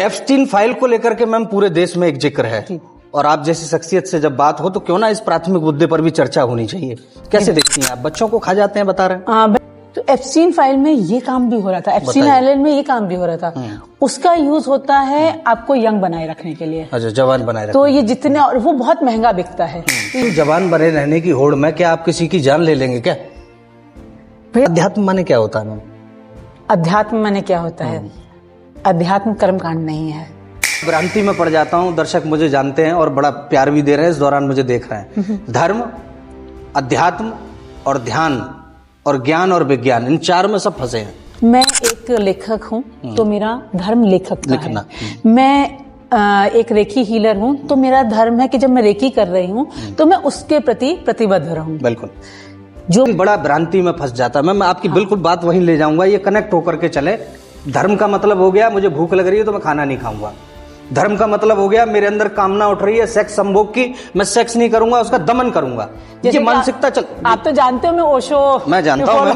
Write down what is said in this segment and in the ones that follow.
Epstein file को लेकर के मैम पूरे देश में एक जिक्र है, और आप जैसी शख्सियत से जब बात हो तो क्यों ना इस प्राथमिक मुद्दे पर भी चर्चा होनी चाहिए। कैसे देखती हैं आप? बच्चों को खा जाते हैं बता रहे हैं। तो एप्स्टीन फाइल में ये काम भी हो रहा था, एप्स्टीन आइलैंड में ये काम भी हो रहा था। उसका यूज होता है आपको यंग बनाए रखने के लिए। अच्छा, जवान बनाए रखने। तो ये जितने, और वो बहुत महंगा बिकता है। तो जवान बने रहने की होड़ में क्या आप किसी की जान ले लेंगे क्या? अध्यात्म माने क्या होता है मैम? अध्यात्म माने क्या होता है? अध्यात्म कर्मकांड नहीं है। भ्रांति में पड़ जाता हूँ, दर्शक मुझे जानते हैं और बड़ा प्यार भी दे रहे हैं, इस दौरान मुझे देख रहे हैं। धर्म, अध्यात्म और ध्यान और ज्ञान और विज्ञान, इन चार में सब फंसे हैं। मैं एक लेखक हूँ तो मेरा धर्म लेखक का लिखना है। मैं एक रेकी हीलर हूँ तो मेरा धर्म है कि जब मैं रेकी कर रही हूँ तो मैं उसके प्रति प्रतिबद्ध रहूँ। बिल्कुल। जो बड़ा भ्रांति में फंस जाता है, मैं आपकी बिल्कुल बात वहीं ले जाऊंगा, ये कनेक्ट होकर के चले। धर्म का मतलब हो गया मुझे भूख लग रही है तो मैं खाना नहीं खाऊंगा। धर्म का मतलब हो गया मेरे अंदर कामना उठ रही है सेक्स संभोग की, मैं सेक्स नहीं करूंगा, उसका दमन करूंगा। ये मानसिकता चल। आप तो जानते हो मैं ओशो, मैं जानता हूँ,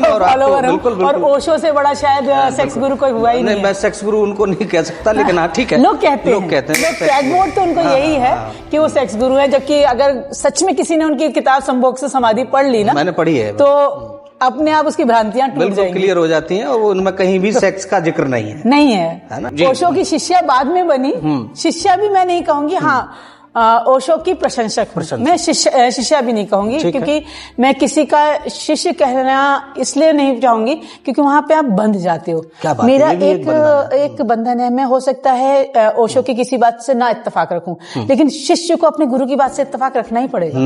बिल्कुल, और ओशो से बड़ा शायद सेक्स गुरु कोई हुआ ही नहीं। मैं सेक्स गुरु उनको नहीं कह सकता, लेकिन हाँ ठीक है, लोग कहते हैं टैगमोड तो उनको यही है कि वो सेक्स गुरु है। जबकि अगर सच में किसी ने उनकी किताब संभोग से समाधि पढ़ ली ना, मैंने पढ़ी है, तो अपने आप उसकी भ्रांतियां टूट जाएंगी, क्लियर हो जाती हैं, और उनमें कहीं भी सेक्स का जिक्र नहीं है ना। ओशो की शिष्या बाद में बनी, शिष्या भी मैं नहीं कहूंगी, हाँ ओशो की प्रशंसक मैं शिष्या भी नहीं कहूंगी, क्योंकि मैं किसी का शिष्य कहना इसलिए नहीं चाहूंगी क्योंकि वहां पे आप बंध जाते हो। मेरा एक बंधन है, मैं हो सकता है ओशो की किसी बात से ना इत्तेफाक रखूं, लेकिन शिष्य को अपने गुरु की बात से इत्तेफाक रखना ही पड़ेगा।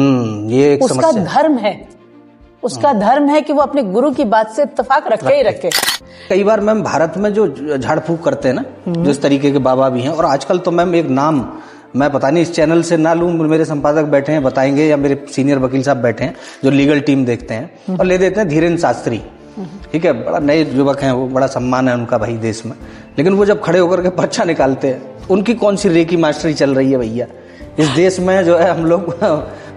ये एक उसका धर्म है, उसका धर्म है कि वो अपने गुरु की बात से इत्तेफाक रखे ही रखे। कई बार मैम भारत में जो झाड़ फूक करते हैं ना, जो इस तरीके के बाबा भी हैं, और आजकल तो मैम एक नाम मैं पता नहीं इस चैनल से ना लूं, मेरे संपादक बैठे हैं बताएंगे, या मेरे सीनियर वकील साहब बैठे हैं जो लीगल टीम देखते हैं, और ले देते हैं धीरेन्द्र शास्त्री। ठीक है, बड़ा नए युवक हैं वो, बड़ा सम्मान है उनका भाई देश में, लेकिन वो जब खड़े होकर के पर्चा निकालते हैं, उनकी कौन सी रेकी मास्टरी चल रही है भैया इस देश में, जो है हम लोग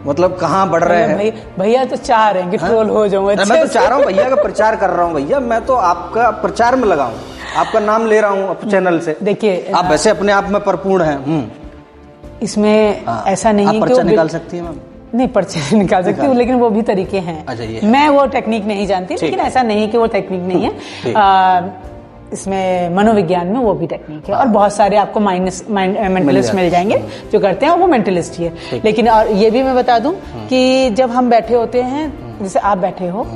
मतलब कहाँ बढ़ रहे हैं। भैया तो चाह रहे हैं कि ट्रोल हो जाऊं। मैं तो चाह रहा हूँ भैया का प्रचार कर रहा हूँ भैया, मैं तो आपका प्रचार में लगा हूँ, आपका नाम ले रहा हूँ चैनल से। देखिए आप वैसे अपने आप में परिपूर्ण हैं। इसमें ऐसा नहीं है कि पर्चा निकाल सकती है मैम? नहीं, पर्चे निकाल सकती हूँ, लेकिन वो भी तरीके हैं। अच्छा, मैं वो टेक्निक नहीं जानती, लेकिन ऐसा नहीं कि वो टेक्निक नहीं है। इसमें मनोविज्ञान में वो भी टेक्निक है, और बहुत सारे आपको मेंटलिस्ट मिल जाएंगे जो करते हैं, वो मेंटलिस्ट ही है। लेकिन और ये भी मैं बता दूं कि जब हम बैठे होते हैं, जैसे आप बैठे हो,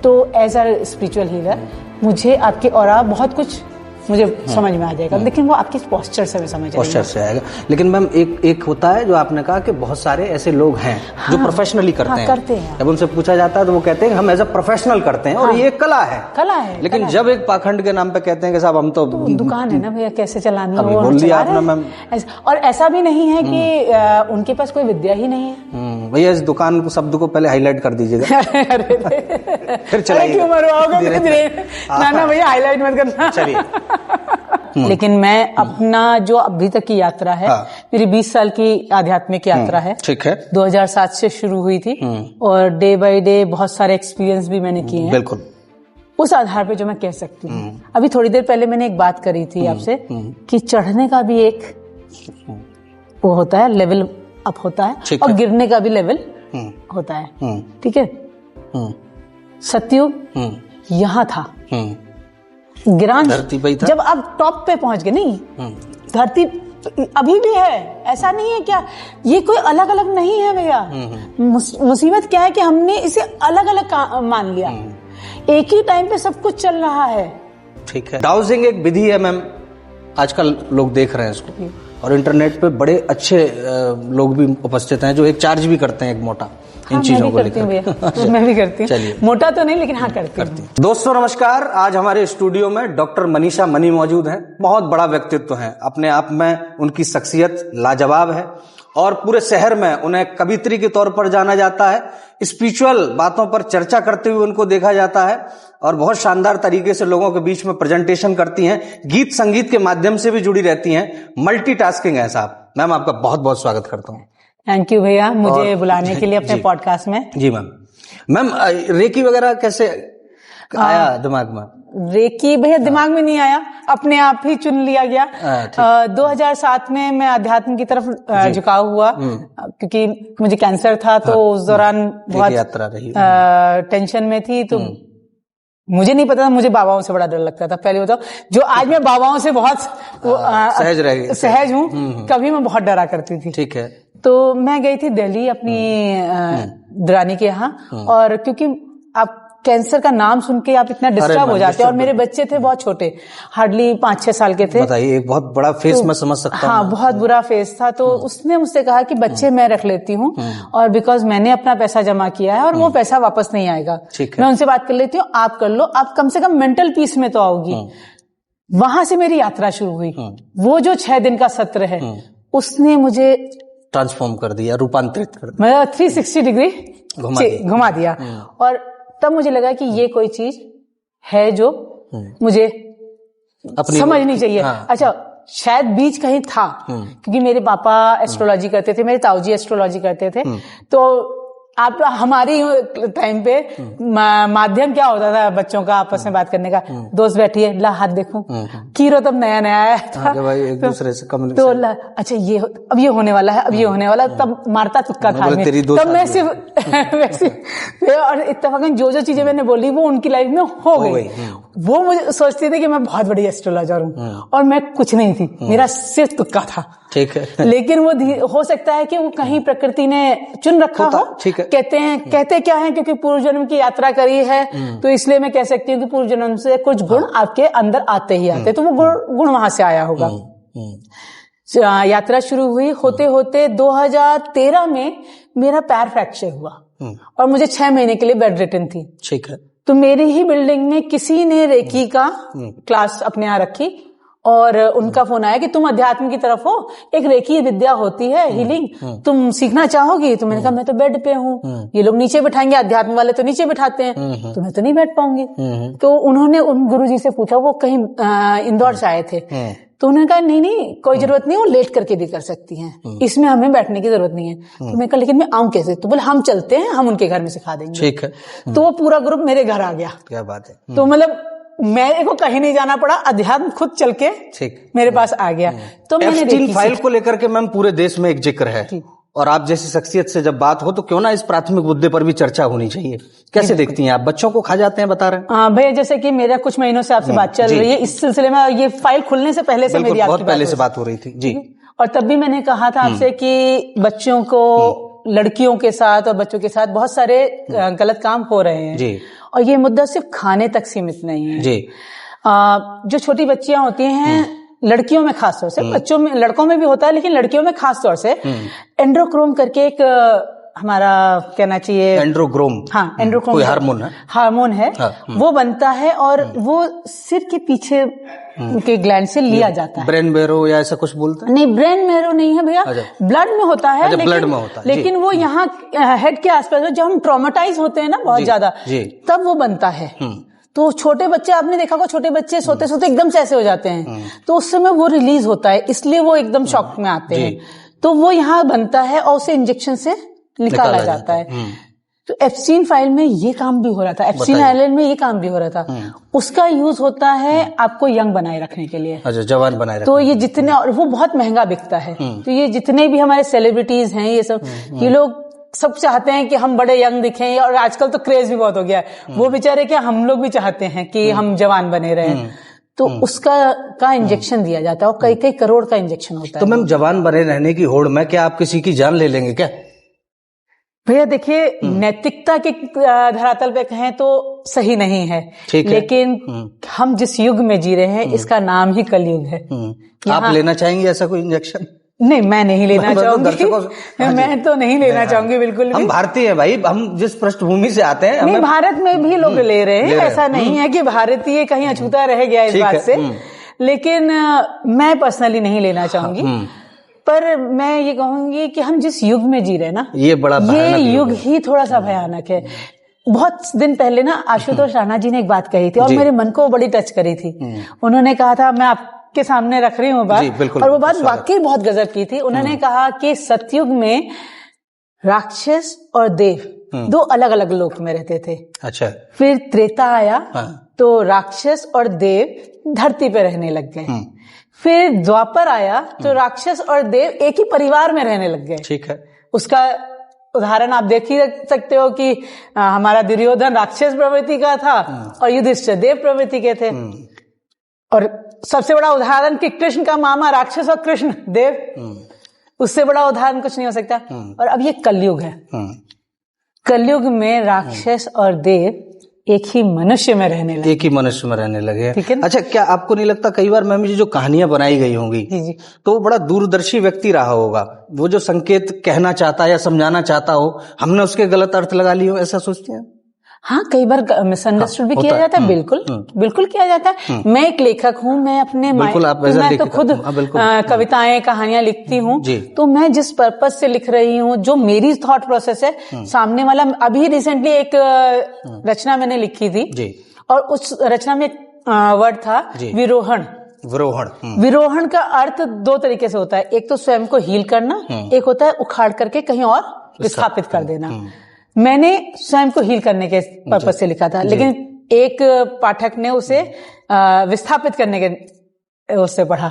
तो एज अ स्पिरिचुअल हीलर मुझे आपके ऑरा बहुत कुछ मुझे समझ में आ जाएगा, लेकिन वो आपके पोस्चर से समझ आएगा। लेकिन मैम एक होता है जो आपने कहा कि बहुत सारे ऐसे लोग हैं जो प्रोफेशनली करते हैं। जब उनसे पूछा जाता है तो वो कहते हैं हम एज अ प्रोफेशनल करते हैं, और ये कला है। लेकिन जब एक पाखंड के नाम पे कहते हैं कि साहब हम तो दुकान है ना भैया, कैसे चलानी है, बोल दिया आपने मैम। और ऐसा भी नहीं है कि उनके पास कोई विद्या ही नहीं है। भैया इस दुकान को शब्द को पहले हाईलाइट कर दीजिएगा। फिर चलाइए। ना भैया हाईलाइट मत करना। चलिए। लेकिन मैं अपना जो अभी तक की यात्रा है, मेरी 20 साल की आध्यात्मिक यात्रा है। ठीक है। 2007 से शुरू हुई थी, और डे बाय डे बहुत सारे एक्सपीरियंस भी मैंने किए हैं। बिल्कुल। उस आधार पे जो मैं कह सकती हूँ, अभी थोड़ी देर पहले मैंने एक बात करी थी आपसे कि चढ़ने का भी एक वो होता है, लेवल अप होता है, और गिरने का भी लेवल होता है। ठीक है। सतयुग यहाँ था, गिरान धरती पे था, जब आप टॉप पे पहुंच गए। नहीं, धरती अभी भी है, ऐसा नहीं है क्या, ये कोई अलग अलग नहीं है भैया। मुसीबत क्या है कि हमने इसे अलग अलग मान लिया, एक ही टाइम पे सब कुछ चल रहा है। ठीक है। डाउजिंग एक विधि है मैम, आजकल लोग देख रहे हैं इसको, और इंटरनेट पे बड़े अच्छे लोग भी उपस्थित हैं जो एक चार्ज भी करते हैं एक मोटा इन चीजों को लेकर। मैं भी करती हूँ। चलिए, मोटा तो नहीं, लेकिन हाँ करती हूँ। दोस्तों नमस्कार, आज हमारे स्टूडियो में डॉक्टर मनीषा मनी मौजूद हैं। बहुत बड़ा व्यक्तित्व है, अपने आप में उनकी शख्सियत लाजवाब है, और पूरे शहर में उन्हें कवित्री के तौर पर जाना जाता है। स्पिरिचुअल बातों पर चर्चा करते हुए उनको देखा जाता है, और बहुत शानदार तरीके से लोगों के बीच में प्रेजेंटेशन करती हैं, गीत संगीत के माध्यम से भी जुड़ी रहती हैं। मल्टीटास्किंग है साहब। मैम आपका बहुत बहुत स्वागत करता हूँ। थैंक यू भैया, मुझे बुलाने के लिए अपने पॉडकास्ट में। जी मैम। मैम रेकी वगैरह कैसे? आया दिमाग में? रेकी भैया दिमाग में नहीं आया, अपने आप ही चुन लिया गया। 2007 में मैं अध्यात्म की तरफ झुकाव हुआ, क्योंकि मुझे कैंसर था, तो उस दौरान बहुत यात्रा रही, टेंशन में थी। तो मुझे नहीं पता था, मुझे बाबाओं से बड़ा डर लगता था। पहले बताओ, जो आज मैं बाबाओं से बहुत सहज हूँ, कभी मैं बहुत डरा करती थी। ठीक है। तो मैं गई थी दिल्ली अपनी दरानी के यहाँ, और क्योंकि आप कैंसर का नाम सुन के आप इतना डिस्टर्ब हो जाते हैं, और मेरे बच्चे थे बहुत छोटे, हार्डली 5-6 साल के थे। बताइए, एक बहुत बड़ा फेस मैं समझ सकता हूँ। हाँ, बहुत बुरा फेस था। तो उसने मुझसे कहा कि बच्चे मैं रख लेती हूँ, और बिकॉज मैंने अपना पैसा जमा किया है और वो पैसा वापस नहीं आएगा, मैं उनसे बात कर लेती हूँ, आप कर लो, आप कम से कम मेंटल पीस में तो आओगी। वहां से मेरी यात्रा शुरू हुई। वो जो 6 दिन का सत्र है, उसने मुझे ट्रांसफॉर्म कर दिया, रूपांतरित कर दिया, मतलब 360 डिग्री घुमा दिया। और तब मुझे लगा कि ये कोई चीज है जो मुझे समझनी चाहिए। हाँ। अच्छा, शायद बीज कहीं था, क्योंकि मेरे पापा एस्ट्रोलॉजी करते थे, मेरे ताऊजी एस्ट्रोलॉजी करते थे। तो आप हमारी टाइम पे माध्यम क्या होता था बच्चों का आपस में बात करने का? दोस्त बैठी है, ला हाथ देखो, कीरो तब नया नया आया था, भाई एक दूसरे से कम्युनिकेशन। तो अच्छा ये अब ये होने वाला है, अब ये होने वाला, तब मारता तुक्का था तब मैं सिर्फ वैसे। और इत्तेफाकन जो जो चीजें मैंने बोली वो उनकी लाइफ में हो गई। वो मुझे सोचते थे कि मैं बहुत बड़ी एस्ट्रोलॉजर हूँ, और मैं कुछ नहीं थी, मेरा सिर्फ तुक्का था। ठीक है। लेकिन वो हो सकता है कि वो कहीं प्रकृति ने चुन रखा हो। कहते क्या है, क्योंकि पूर्व जन्म की यात्रा करी है, तो इसलिए मैं कह सकती हूँ कि पूर्व जन्म से कुछ गुण आपके अंदर आते ही आते, तो वो गुण वहां से आया होगा। यात्रा शुरू हुई, होते होते 2013 में मेरा पैर फ्रैक्चर हुआ, और मुझे 6 महीने के लिए बेड रिटन थी। ठीक है। तो मेरी ही बिल्डिंग में किसी ने रेकी का क्लास अपने यहाँ रखी, और उनका फोन आया कि तुम अध्यात्म की तरफ हो, एक रेकी विद्या होती है हीलिंग, तुम सीखना चाहोगी? तो मैंने कहा मैं तो बेड पे हूँ, ये लोग नीचे बिठाएंगे, अध्यात्म वाले तो नीचे बिठाते हैं, तो मैं तो नहीं बैठ पाऊंगी। तो उन्होंने उन गुरुजी से पूछा, वो कहीं इंदौर से आए थे, तो उन्होंने कहा नहीं कोई जरूरत नहीं, वो लेट करके भी कर सकती हैं, इसमें हमें बैठने की जरूरत नहीं है। तो मैं कहा लेकिन मैं आऊं कैसे? तो बोले हम चलते हैं, हम उनके घर में सिखा देंगे। ठीक है। तो वो पूरा ग्रुप मेरे घर आ गया। क्या बात है। तो मतलब मेरे को कहीं नहीं जाना पड़ा, अध्यात्म खुद चल के मेरे पास आ गया। तो मैंने एप्स्टीन फाइल को लेकर के मैम पूरे देश में एक जिक्र है, और आप जैसी शख्सियत से जब बात हो तो क्यों ना इस प्राथमिक मुद्दे पर भी चर्चा होनी चाहिए। कैसे देखती हैं आप? बच्चों को खा जाते हैं बता रहे हैं? हाँ भैया, जैसे कि मेरा कुछ महीनों से आपसे बात चल रही है इस सिलसिले में, ये फाइल खुलने से पहले से मेरी बहुत पहले से बात हो रही थी जी। और तब भी मैंने कहा था आपसे कि बच्चों को, लड़कियों के साथ और बच्चों के साथ बहुत सारे गलत काम हो रहे हैं जी। और ये मुद्दा सिर्फ खाने तक सीमित नहीं है जी। जो छोटी बच्चियां होती हैं, लड़कियों में खास तौर से, बच्चों में, लड़कों में भी होता है, लेकिन लड़कियों में खास तौर से एंड्रोक्रोम करके एक हमारा कहना चाहिए एंड्रोक्रोम। हाँ, एंड्रोक्रोम कोई हार्मोन है, हार्मोन है। वो बनता है, और वो सिर के पीछे के ग्लैंड से लिया जाता है। ब्रेन मैरो या ऐसा कुछ बोलते हैं? नहीं, ब्रेन मैरो नहीं है भैया, ब्लड में होता है। ब्लड में होता है, लेकिन वो यहाँ हेड के आसपास, जब हम ट्रॉमेटाइज होते हैं ना बहुत ज्यादा, तब वो बनता है। तो छोटे बच्चे, आपने देखा होगा, छोटे बच्चे सोते सोते एकदम से ऐसे हो जाते हैं, तो उस समय वो रिलीज होता है, इसलिए वो एकदम शॉक में आते हैं। तो वो यहाँ बनता है, और उसे इंजेक्शन से निकाला जाता है। तो एप्स्टीन फाइल में ये काम भी हो रहा था, एप्स्टीन आइलैंड में ये काम भी हो रहा था। उसका यूज होता है आपको यंग बनाए रखने के लिए। अच्छा, जवान बनाए रखने। तो ये जितने, और वो बहुत महंगा बिकता है, तो ये जितने भी हमारे सेलिब्रिटीज हैं, ये सब, ये लोग सब चाहते हैं कि हम बड़े यंग दिखें, और आजकल तो क्रेज भी बहुत हो गया है। वो बेचारे क्या, हम लोग भी चाहते हैं कि हम जवान बने रहें, तो उसका इंजेक्शन दिया जाता है, और कई कई करोड़ का इंजेक्शन होता है। तो मैम, जवान बने रहने की होड़ में क्या आप किसी की जान ले लेंगे क्या? भैया देखिए, नैतिकता के धरातल पे कहें तो सही नहीं है, लेकिन हम जिस युग में जी रहे हैं, इसका नाम ही कलयुग है। आप लेना चाहेंगे ऐसा कोई इंजेक्शन? नहीं, मैं नहीं लेना चाहूंगी। मैं तो नहीं लेना चाहूंगी बिल्कुल भी। हम भारतीय हैं भाई, हम जिस पृष्ठभूमि से आते हैं। नहीं, भारत में भी लोग ले रहे हैं, ऐसा नहीं है कि भारतीय कहीं अछूता रह गया इस बात से, लेकिन मैं पर्सनली नहीं लेना चाहूंगी। पर मैं ये कहूंगी कि हम जिस युग में जी रहे हैं ना, ये युग ही थोड़ा सा भयानक है। बहुत दिन पहले ना आशुतोष राणा जी ने एक बात कही थी, और मेरे मन को बड़ी टच करी थी। उन्होंने कहा था, मैं आपके सामने रख रही हूँ बात, और वो बात वाकई बहुत गजब की थी। उन्होंने कहा कि सतयुग में राक्षस और देव दो अलग अलग लोक में रहते थे। अच्छा। फिर त्रेता आया, हाँ। तो राक्षस और देव धरती पे रहने लग गए। फिर द्वापर आया तो राक्षस और देव एक ही परिवार में रहने लग गए। ठीक है। उसका उदाहरण आप देख ही सकते हो कि हमारा दुर्योधन राक्षस प्रवृत्ति का था और युधिष्ठिर देव प्रवृत्ति के थे। और सबसे बड़ा उदाहरण कि कृष्ण का मामा राक्षस और कृष्ण देव, उससे बड़ा उदाहरण कुछ नहीं हो सकता। और अब ये कलयुग है। कलयुग में राक्षस और देव एक ही मनुष्य में रहने लगे। एक ही मनुष्य में रहने लगे। ठीक है। अच्छा, क्या आपको नहीं लगता कई बार मैम ये जो कहानियां बनाई गई होंगी तो वो बड़ा दूरदर्शी व्यक्ति रहा होगा, वो जो संकेत कहना चाहता है या समझाना चाहता हो, हमने उसके गलत अर्थ लगा लिए हो, ऐसा सोचते हैं? हाँ, कई बार मिसअंडरस्टूड भी किया जाता है। बिल्कुल बिल्कुल किया जाता है। मैं एक लेखक हूँ, मैं अपने मैं तो खुद कविताएं कहानियां लिखती हूँ, तो मैं जिस पर्पस से लिख रही हूँ, जो मेरी थॉट प्रोसेस है, सामने वाला, अभी रिसेंटली एक रचना मैंने लिखी थी और उस रचना में वर्ड था विरोहण। विरोहण का अर्थ दो तरीके से होता है, एक तो स्वयं को हील करना, एक होता है उखाड़ करके कहीं और विस्थापित कर देना। मैंने स्वयं को हील करने के पर्पस से लिखा था, लेकिन एक पाठक ने उसे विस्थापित करने के उससे पढ़ा।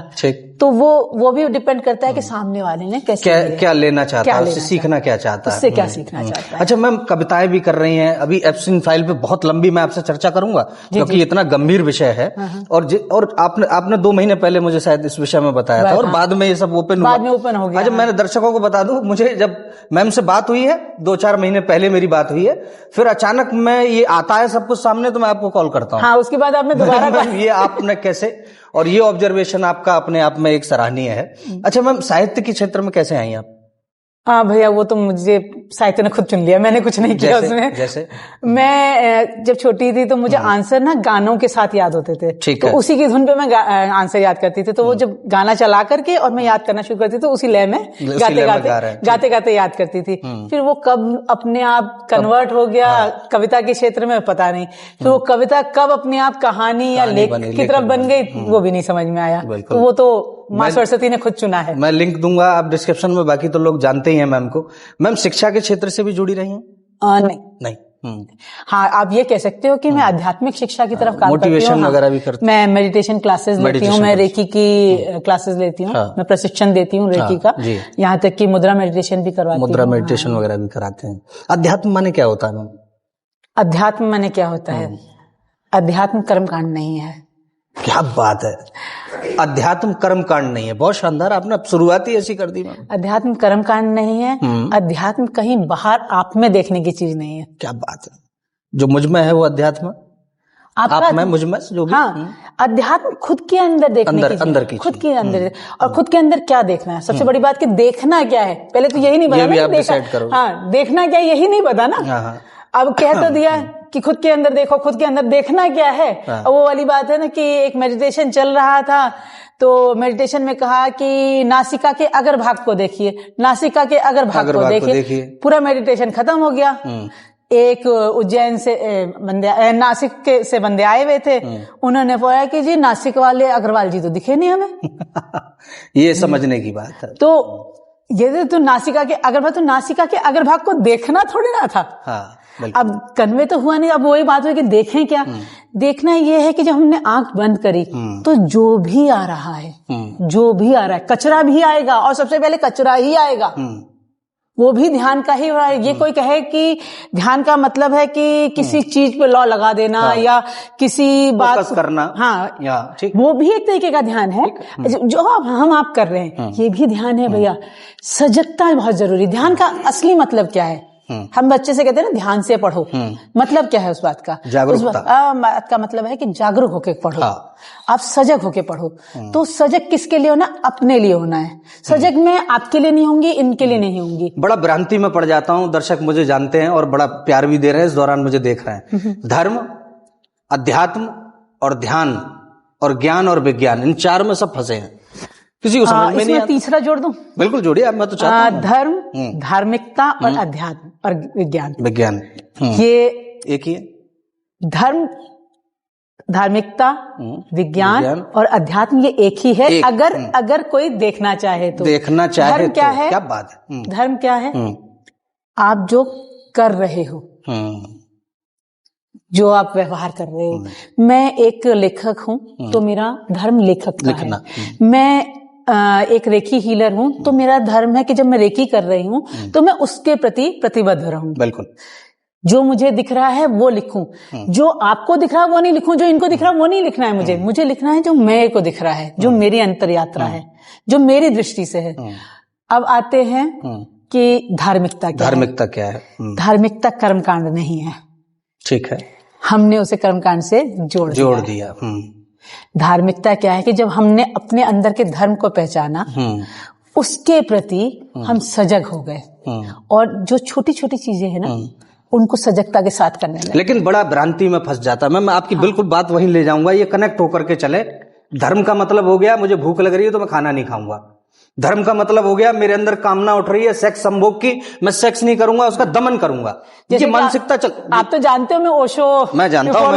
तो वो भी डिपेंड करता है कि सामने वाले ने कैसे क्या लेना चाहता है, उससे सीखना क्या चाहता है, उससे क्या सीखना चाहता है। अच्छा मैम, कविताएं भी कर रही हैं अभी। एप्सिन फाइल पे बहुत लंबी मैं आपसे चर्चा करूंगा क्योंकि इतना गंभीर विषय है। और आपने 2 महीने पहले मुझे शायद इस विषय में बताया था, और बाद में ये सब ओपन हो गया। अच्छा, मैंने दर्शकों को बता दूं, मुझे जब मैम से बात हुई है 2-4 महीने पहले मेरी बात हुई है, फिर अचानक मैं ये आता है सब कुछ सामने तो मैं आपको कॉल करता हूँ। हाँ, उसके बाद आपने दोबारा ये आपने कैसे, और ये ऑब्जर्वेशन आपका अपने आप में एक सराहनीय है। अच्छा मैम, साहित्य के क्षेत्र में कैसे आई आप? हाँ भैया, वो तो मुझे साहित्य ने खुद चुन लिया, मैंने कुछ नहीं किया उसमें। जैसे मैं जब छोटी थी तो मुझे आंसर ना गानों के साथ याद होते थे, तो उसी की धुन पे मैं आंसर याद करती थी। तो वो जब गाना चला करके और मैं याद करना शुरू करती थी, तो उसी लय में गाते गाते याद करती थी। फिर वो कब अपने आप कन्वर्ट हो गया कविता के क्षेत्र में, पता नहीं। फिर वो कविता कब अपने आप कहानी या लेख की तरफ बन गई, वो भी नहीं समझ में आया। तो वो तो माँ सरस्वती ने खुद चुना है। मैं लिंक दूंगा आप डिस्क्रिप्शन में, बाकी तो लोग जानते ही हैं मैम को। मैम शिक्षा के क्षेत्र से भी जुड़ी रही हैं? नहीं। हाँ, आप ये कह सकते हो कि मैं आध्यात्मिक शिक्षा की तरफ काम करती हूँ। मोटिवेशन वगैरह भी करती हूँ। मैं मेडिटेशन क्लासेस लेती हूँ, मैं रेकी की क्लासेस लेती हूँ, मैं प्रशिक्षण देती हूँ रेकी का, यहाँ तक कि मुद्रा मेडिटेशन भी करवाती हूँ। मुद्रा मेडिटेशन वगैरह भी कराते हैं। अध्यात्म माने क्या होता है मैम? अध्यात्म माने क्या होता है? अध्यात्म कर्मकांड नहीं है। क्या बात है, अध्यात्म कर्मकांड नहीं है। बहुत शानदार, आपने शुरुआत ही ऐसी कर दी मैम। अध्यात्म कर्मकांड नहीं है। अध्यात्म कहीं बाहर आप में देखने की चीज नहीं है। क्या बात है, जो मुझ में है वो अध्यात्म, आप में मुझ में जो भी। हाँ, अध्यात्म खुद के अंदर देखने की खुद के अंदर, और खुद के अंदर क्या देखना है। सबसे बड़ी बात कि देखना क्या है, पहले तो यही नहीं पता। हाँ, देखना क्या यही नहीं पता ना। अब कह तो दिया कि खुद के अंदर देखो, खुद के अंदर देखना क्या है। वो वाली बात है ना कि एक मेडिटेशन चल रहा था, तो मेडिटेशन में कहा कि नासिका के अगर भाग को देखिए, नासिका के अगर भाग को देखिए। पूरा मेडिटेशन खत्म हो गया। एक उज्जैन से नासिक से बंदे आए हुए थे, उन्होंने बोला कि जी नासिक वाले अग्रवाल जी तो दिखे नहीं हमें। ये समझने की बात है। तो ये तो नासिका के अग्रभाग, तो नासिका के अग्रभाग को देखना थोड़ी ना था। हाँ, अब कन्वे तो हुआ नहीं। अब वही बात हुई कि देखें क्या। देखना ये है कि जब हमने आंख बंद करी तो जो भी आ रहा है, कचरा भी आएगा, और सबसे पहले कचरा ही आएगा, वो भी ध्यान का ही है। ये कोई कहे कि ध्यान का मतलब है कि किसी चीज पे लॉ लगा देना या किसी बात करना, हाँ, वो भी एक तरीके का ध्यान है जो आप कर रहे हैं, ये भी ध्यान है भैया। सजगता बहुत जरूरी। ध्यान का असली मतलब क्या है? हम बच्चे से कहते हैं ना ध्यान से पढ़ो, मतलब क्या है उस बात का? जागरूकता। बात का मतलब है कि जागरूक होके पढ़ो। आप सजग होके पढ़ो। तो सजग किसके लिए होना? अपने लिए होना है। सजग में आपके लिए नहीं होंगी, इनके लिए नहीं होंगी। बड़ा भ्रांति में पड़ जाता हूँ, दर्शक मुझे जानते हैं और बड़ा प्यार भी दे रहे हैं, इस दौरान मुझे देख रहे हैं। धर्म, अध्यात्म और ध्यान और ज्ञान और विज्ञान, इन 4 में सब फंसे हैं, किसी को समझ में नहीं आता। तीसरा जोड़ दूं? बिल्कुल जोड़िए, अब मैं तो चाहता हूं। धर्म, धार्मिकता और अध्यात्म और विज्ञान, ये एक ही है। धर्म, धार्मिकता, विज्ञान और अध्यात्म ये एक ही है। अगर कोई देखना चाहे तो। धर्म क्या है? क्या बात है। धर्म क्या है? आप जो कर रहे हो, जो आप व्यवहार कर रहे हो। मैं एक लेखक हूं तो मेरा धर्म लेखक का है। मैं एक रेकी हीलर हूं तो मेरा धर्म है कि जब मैं रेकी कर रही हूं तो मैं उसके प्रति प्रतिबद्ध रहूं। बिल्कुल। जो मुझे दिख रहा है वो लिखूं, जो आपको दिख रहा है वो नहीं लिखूं, जो इनको दिख रहा है वो नहीं लिखना है मुझे लिखना है जो मेरे को दिख रहा है, जो मेरी अंतर यात्रा है, जो मेरी दृष्टि से है। अब आते हैं कि धार्मिकता क्या है। धार्मिकता कर्मकांड नहीं है। ठीक है। हमने उसे कर्मकांड से जोड़ दिया। धार्मिकता क्या है कि जब हमने अपने अंदर के धर्म को पहचाना, उसके प्रति हम सजग हो गए, और जो छोटी छोटी चीजें हैं ना उनको सजगता के साथ करने लगे। लेकिन बड़ा भ्रांति में फंस जाता। मैं आपकी बिल्कुल बात वहीं ले जाऊंगा, ये कनेक्ट होकर के चले। धर्म का मतलब हो गया मुझे भूख लग रही है तो मैं खाना नहीं खाऊंगा। धर्म का मतलब हो गया मेरे अंदर कामना उठ रही है सेक्स संभोग की, मैं सेक्स नहीं करूंगा, उसका दमन करूंगा। ये मानसिकता आप तो जानते हो, मैं ओशो, मैं जानता हूं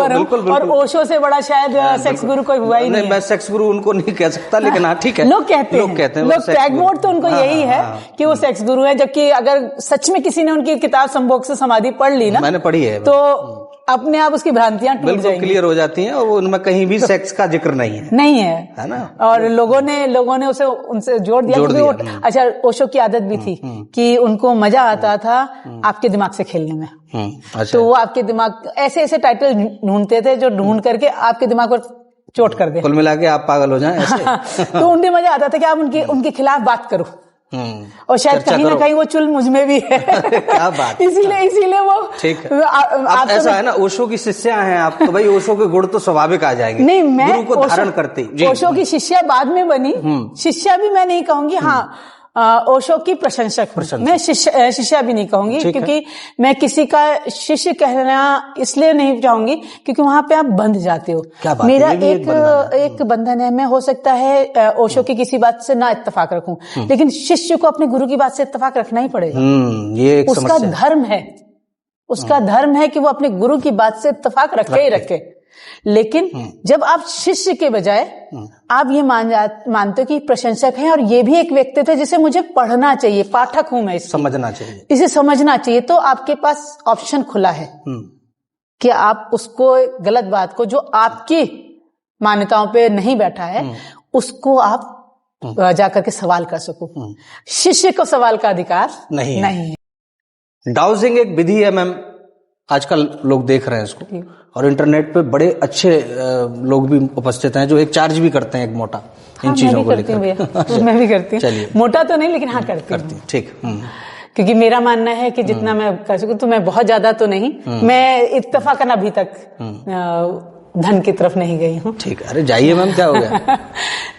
बिल्कुल, और ओशो से बड़ा शायद सेक्स गुरु कोई हुआ ही नहीं। मैं सेक्स गुरु उनको नहीं कह सकता, लेकिन हाँ ठीक है, लोग कहते हैं लोग टैग मोड तो उनको यही है कि वो सेक्स गुरु है। जबकि अगर सच में किसी ने उनकी किताब संभोग से समाधि पढ़ ली ना, मैंने पढ़ी है, तो अपने आप उसकी भ्रांतियां टूट जाएंगी, क्लियर हो जाती हैं, और उनमें कहीं भी सेक्स का जिक्र नहीं है ना। और लोगों ने उसे उनसे जोड़ दिया। अच्छा, ओशो की आदत भी थी कि उनको मजा आता था आपके दिमाग से खेलने में। अच्छा। तो वो आपके दिमाग ऐसे टाइटल ढूंढते थे जो ढूंढ करके आपके दिमाग पर चोट कर दे, कुल मिला के आप पागल हो जाएं ऐसे। तो उन्हें मजा आता था कि आप उनके खिलाफ बात करो, और शायद कहीं ना कहीं वो चुल मुझ में भी है। क्या बात। इसीलिए वो ठीक है। आप ऐसा है ना, ओशो की शिष्या हैं आप, तो भाई ओशो के गुण तो स्वाभाविक आ जाएंगे। नहीं, मैं गुरु को धारण करती। ओशो की शिष्या बाद में बनी, शिष्या भी मैं नहीं कहूंगी। हाँ, ओशो की प्रशंसक हूं मैं, शिष्या भी नहीं कहूंगी, क्योंकि मैं किसी का शिष्य कहना इसलिए नहीं चाहूंगी क्योंकि वहां पे आप बंध जाते हो। मेरा एक बंधन है, मैं हो सकता है ओशो की किसी बात से ना इत्तेफाक रखूं, लेकिन शिष्य को अपने गुरु की बात से इत्तेफाक रखना ही पड़ेगा। ये एक उसका धर्म है, उसका धर्म है कि वो अपने गुरु की बात से इत्तेफाक रखे ही रखे। लेकिन जब आप शिष्य के बजाय आप ये मानते हो कि प्रशंसक हैं और ये भी एक व्यक्तित्व है जिसे मुझे पढ़ना चाहिए, पाठक हूं मैं, समझना चाहिए, इसे समझना चाहिए, तो आपके पास ऑप्शन खुला है कि आप उसको गलत बात को जो आपकी मान्यताओं पे नहीं बैठा है उसको आप जाकर के सवाल कर सको। शिष्य को सवाल का अधिकार नहीं है। डाउजिंग एक विधि है मैम, आजकल लोग देख रहे हैं इसको, और इंटरनेट पे बड़े अच्छे लोग भी उपस्थित हैं जो एक चार्ज भी करते हैं एक मोटा इन चीजों को लेकर। मैं भी करती हूँ। चलिए, मोटा तो नहीं लेकिन हाँ करती हूँ। ठीक। क्योंकि मेरा मानना है कि जितना मैं कर सकूं, तो मैं बहुत ज्यादा तो नहीं, मैं इत्तेफाकन अभी तक धन की तरफ नहीं गई हूँ। ठीक। अरे जाइए मैम, क्या हो गया।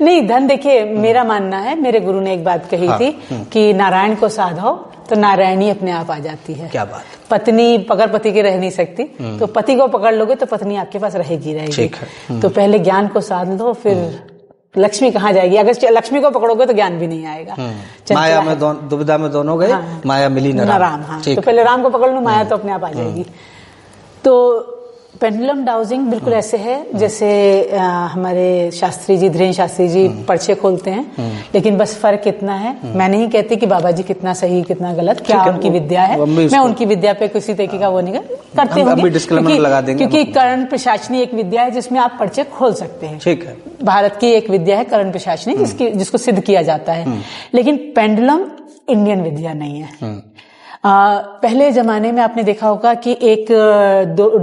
नहीं, धन देखिए, मेरा मानना है, मेरे गुरु ने एक बात कही थी कि नारायण को साधो तो नारायणी अपने आप आ जाती है। क्या बात। पत्नी बगैर पति के रह नहीं सकती, तो पति को पकड़ लोगे तो पत्नी आपके पास रहेगी। ठीक है। तो पहले ज्ञान को साध लो, फिर लक्ष्मी कहाँ जाएगी। अगर लक्ष्मी को पकड़ोगे तो ज्ञान भी नहीं आएगा। माया में दुविधा में दोनों गए। माया मिली न राम। तो पहले राम को पकड़ लो, माया तो अपने आप आ जाएगी। तो पेंडुलम डाउजिंग बिल्कुल ऐसे है जैसे हमारे शास्त्री जी, धीरेन्द्र शास्त्री जी पर्चे खोलते हैं, लेकिन बस फर्क इतना है, मैं नहीं कहती कि बाबा जी कितना सही कितना गलत, क्या उनकी विद्या है, मैं उनकी विद्या पे किसी तरीके का वो नहीं करते होंगे, क्योंकि कर्ण प्रशासनी एक विद्या है जिसमें आप पर्चे खोल सकते हैं। ठीक है। भारत की एक विद्या है कर्ण प्रशासनी, जिसको सिद्ध किया जाता है, लेकिन पेंडुलम इंडियन विद्या नहीं है। पहले जमाने में आपने देखा होगा कि एक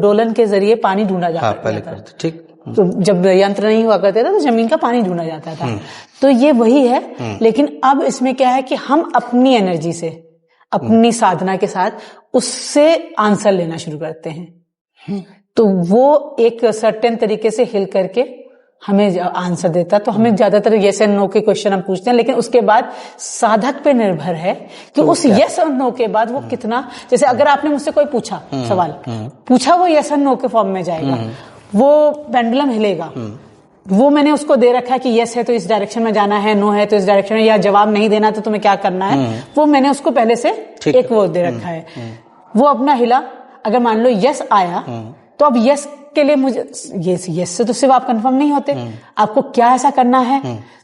डोलन के जरिए पानी ढूंढा जाता था। ठीक। तो जब यंत्र नहीं हुआ करते थे तो जमीन का पानी ढूंढा जाता था। तो ये वही है, लेकिन अब इसमें क्या है कि हम अपनी एनर्जी से, अपनी साधना के साथ उससे आंसर लेना शुरू करते हैं। तो वो एक सर्टेन तरीके से हिल करके हमें आंसर देता, तो हमें ज्यादातर यस एंड नो के क्वेश्चन हम पूछते हैं, लेकिन उसके बाद साधक पे निर्भर है कि उस यस और नो के बाद वो कितना, जैसे अगर आपने मुझसे कोई पूछा सवाल पूछा, वो यस एंड नो के फॉर्म में जाएगा, वो पेंडुलम हिलेगा। वो मैंने उसको दे रखा है कि यस है तो इस डायरेक्शन में जाना है, नो है तो इस डायरेक्शन में, या जवाब नहीं देना तो तुम्हें क्या करना है, वो मैंने उसको पहले से एक वो दे रखा है। वो अपना हिला, अगर मान लो यस आया तो अब यस के लिए मुझे यस से तो सिर्फ आप कंफर्म नहीं होते, आपको क्या ऐसा करना है।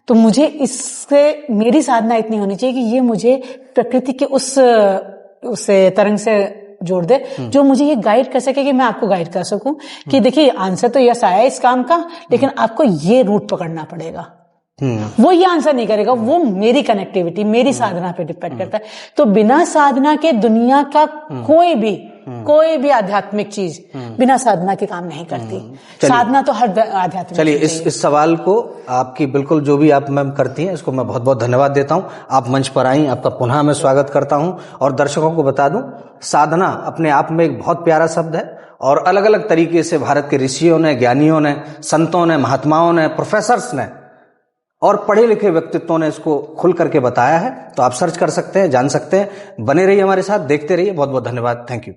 तो मुझे इससे मेरी साधना इतनी होनी चाहिए कि ये मुझे प्रकृति के उस उससे तरंग से जोड़ दे, जो मुझे ये गाइड कर सके कि मैं आपको गाइड कर सकूं कि देखिए आंसर तो यस आया इस काम का, लेकिन आपको ये रूट पकड़ना पड़ेगा। वो ये आंसर नहीं करेगा, वो मेरी कनेक्टिविटी, मेरी साधना पे डिपेंड करता है। तो बिना साधना के दुनिया का कोई भी आध्यात्मिक चीज बिना साधना के काम नहीं करती। साधना तो हर आध्यात्मिक। चलिए इस सवाल को आपकी बिल्कुल जो भी आप मैम करती हैं, इसको मैं बहुत बहुत धन्यवाद देता हूं। आप मंच पर आई, आपका पुनः मैं स्वागत करता हूं। और दर्शकों को बता दूं, साधना अपने आप में एक बहुत प्यारा शब्द है और अलग अलग तरीके से भारत के ऋषियों ने, ज्ञानियों ने, संतों ने, महात्माओं ने, प्रोफेसर्स ने और पढ़े लिखे व्यक्तित्वों ने इसको खुल करके बताया है। तो आप सर्च कर सकते हैं, जान सकते हैं। बने रहिए हमारे साथ, देखते रहिए। बहुत बहुत धन्यवाद। Thank you.